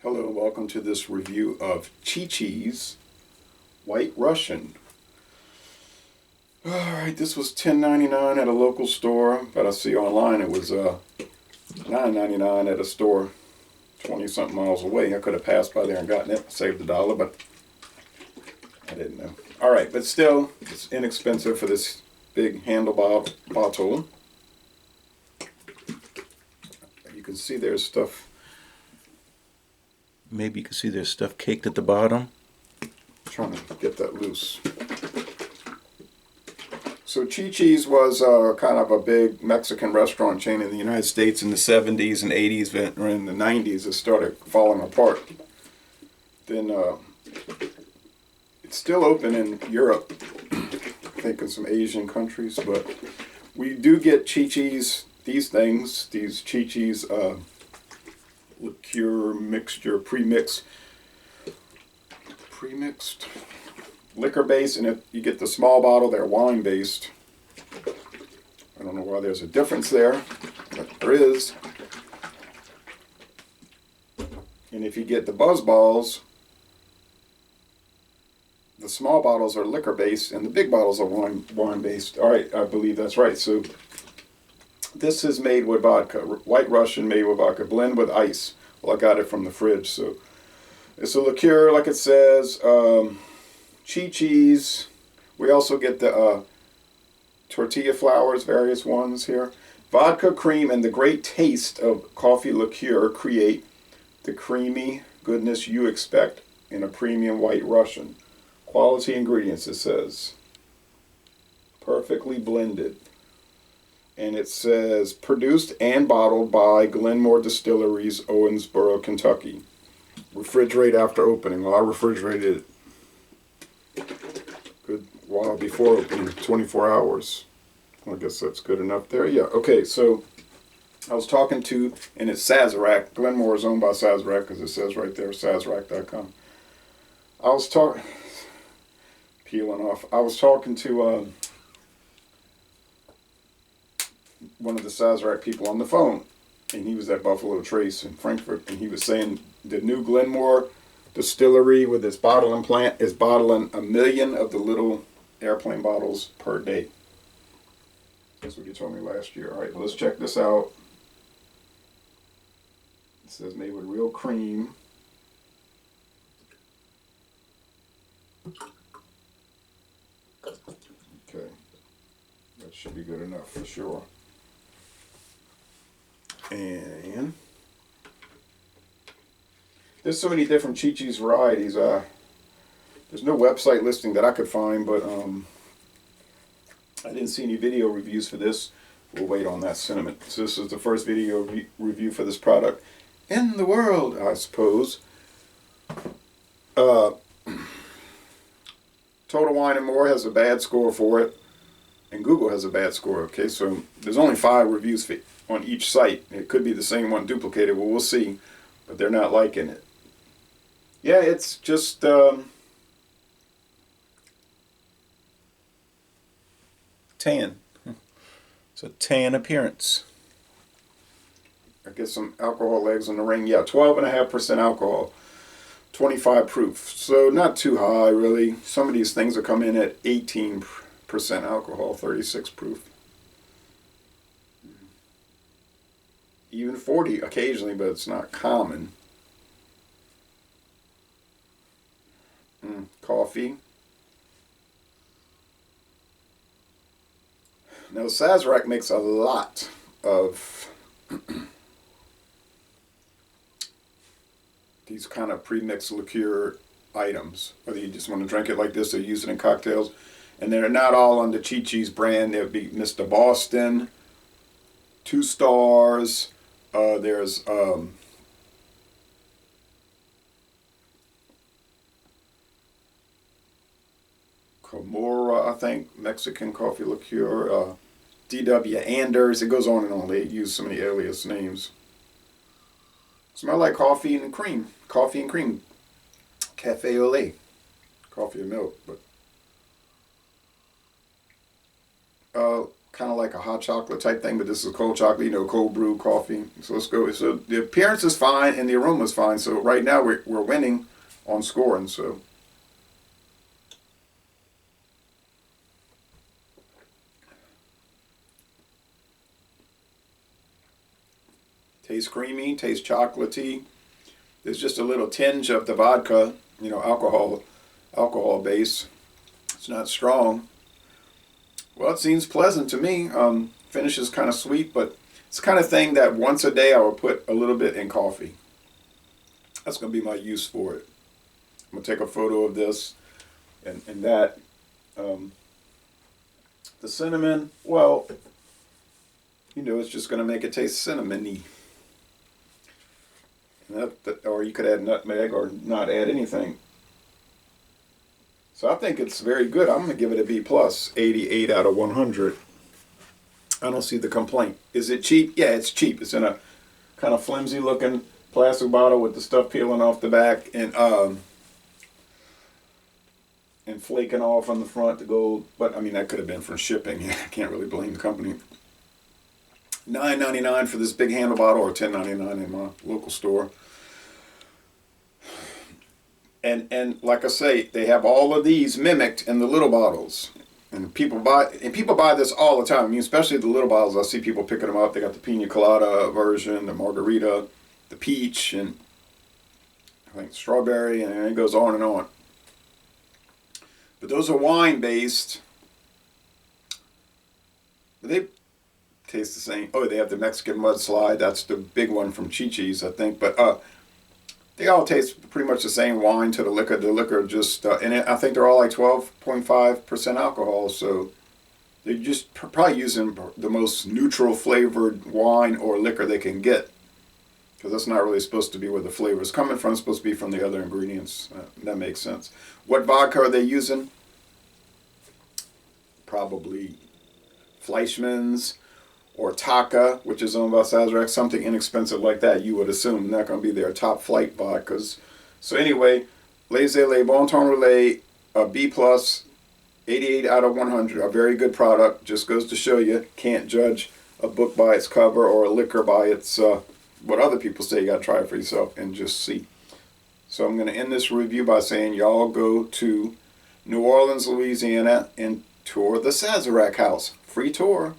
Hello, welcome to this review of Chi-Chi's White Russian. Alright, this was $10.99 at a local store, but I see online it was $9.99 at a store 20-something miles away. I could have passed by there and gotten it, saved $1, but I didn't know. Alright, but still, it's inexpensive for this big handlebar bottle. You can see there's stuff. Maybe you can see there's stuff caked at the bottom. I'm trying to get that loose. So Chi-Chi's was kind of a big Mexican restaurant chain in the United States in the 70s and 80s, or in the 90s. It started falling apart. Then it's still open in Europe, I think in some Asian countries, but we do get Chi-Chi's, these things, these Chi-Chi's liqueur mixture, premixed liquor based, and if you get the small bottle, they're wine based. I don't know why there's a difference there, but there is. And if you get the buzz balls, the small bottles are liquor based and the big bottles are wine based. All right, I believe that's right. So this is made with vodka, White Russian made with vodka, blend with ice. Well, I got it from the fridge, so it's a liqueur, like it says. Chi-Chi's. We also get the tortilla flours, various ones here. Vodka, cream, and the great taste of coffee liqueur create the creamy goodness you expect in a premium White Russian. Quality ingredients, it says. Perfectly blended. And it says, produced and bottled by Glenmore Distilleries, Owensboro, Kentucky. Refrigerate after opening. Well, I refrigerated it a good while before opening, 24 hours. I guess that's good enough there. Yeah, okay, so I was talking to, and it's Sazerac. Glenmore is owned by Sazerac, because it says right there, Sazerac.com. I was talking, peeling off. I was talking to one of the Sazerac people on the phone, and he was at Buffalo Trace in Frankfurt, and he was saying the new Glenmore distillery with its bottling plant is bottling 1 million of the little airplane bottles per day. That's what you told me last year. All right, let's check this out. It says made with real cream. Okay, that should be good enough for sure. And there's so many different Chi-Chi's varieties. There's no website listing that I could find, but I didn't see any video reviews for this. We'll wait on that sentiment. So this is the first video review for this product in the world, I suppose. Total Wine and More has a bad score for it, and Google has a bad score. Okay, so there's only 5 reviews on each site. It could be the same one duplicated. Well, we'll see, but they're not liking it. Yeah, it's just tan. It's a tan appearance. I get some alcohol legs on the ring. Yeah, 12.5% alcohol, 25 proof. So not too high, really. Some of these things will come in at 18% alcohol, 36 proof. Even 40 occasionally, but it's not common. Coffee. Now, Sazerac makes a lot of these kind of pre-mixed liqueur items. Whether you just want to drink it like this or use it in cocktails. And they're not all on the Chi-Chi's brand. There'll be Mr. Boston, 2 Stars. There's Comora, I think, Mexican coffee liqueur. D.W. Anders. It goes on and on. They use so many alias names. Smell like coffee and cream. Coffee and cream. Cafe au lait. Coffee and milk. But kind of like a hot chocolate type thing, but this is cold chocolate, cold brew coffee. So let's go. So the appearance is fine and the aroma is fine. So right now we're winning on scoring. So tastes creamy, tastes chocolatey. There's just a little tinge of the vodka, alcohol base. It's not strong. Well, it seems pleasant to me. Finish is kind of sweet, but it's the kind of thing that once a day I would put a little bit in coffee. That's going to be my use for it. I'm going to take a photo of this and that. The cinnamon, well, it's just going to make it taste cinnamony. Or you could add nutmeg or not add anything. So I think it's very good. I'm going to give it a B+, 88 out of 100. I don't see the complaint. Is it cheap? Yeah, it's cheap. It's in a kind of flimsy looking plastic bottle with the stuff peeling off the back and flaking off on the front, the gold. But I mean, that could have been for shipping. I can't really blame the company. $9.99 for this big handle bottle, or $10.99 in my local store. And like I say, they have all of these mimicked in the little bottles. And people buy this all the time. I mean, especially the little bottles. I see people picking them up. They got the pina colada version, the margarita, the peach, and I think strawberry, and it goes on and on. But those are wine based. They taste the same. Oh, they have the Mexican mudslide. That's the big one from Chi-Chi's, I think. But they all taste pretty much the same wine to the liquor. The liquor just, and I think they're all like 12.5% alcohol. So they're just probably using the most neutral flavored wine or liquor they can get. Because that's not really supposed to be where the flavor is coming from. It's supposed to be from the other ingredients. That makes sense. What vodka are they using? Probably Fleischmann's or Taka, which is owned by Sazerac, something inexpensive like that, you would assume. Not going to be their top flight vodkas. So anyway, Les Bon Ton Relais, a B+, 88 out of 100. A very good product. Just goes to show you, can't judge a book by its cover or a liquor by its, what other people say. You got to try it for yourself and just see. So I'm going to end this review by saying y'all go to New Orleans, Louisiana, and tour the Sazerac house. Free tour.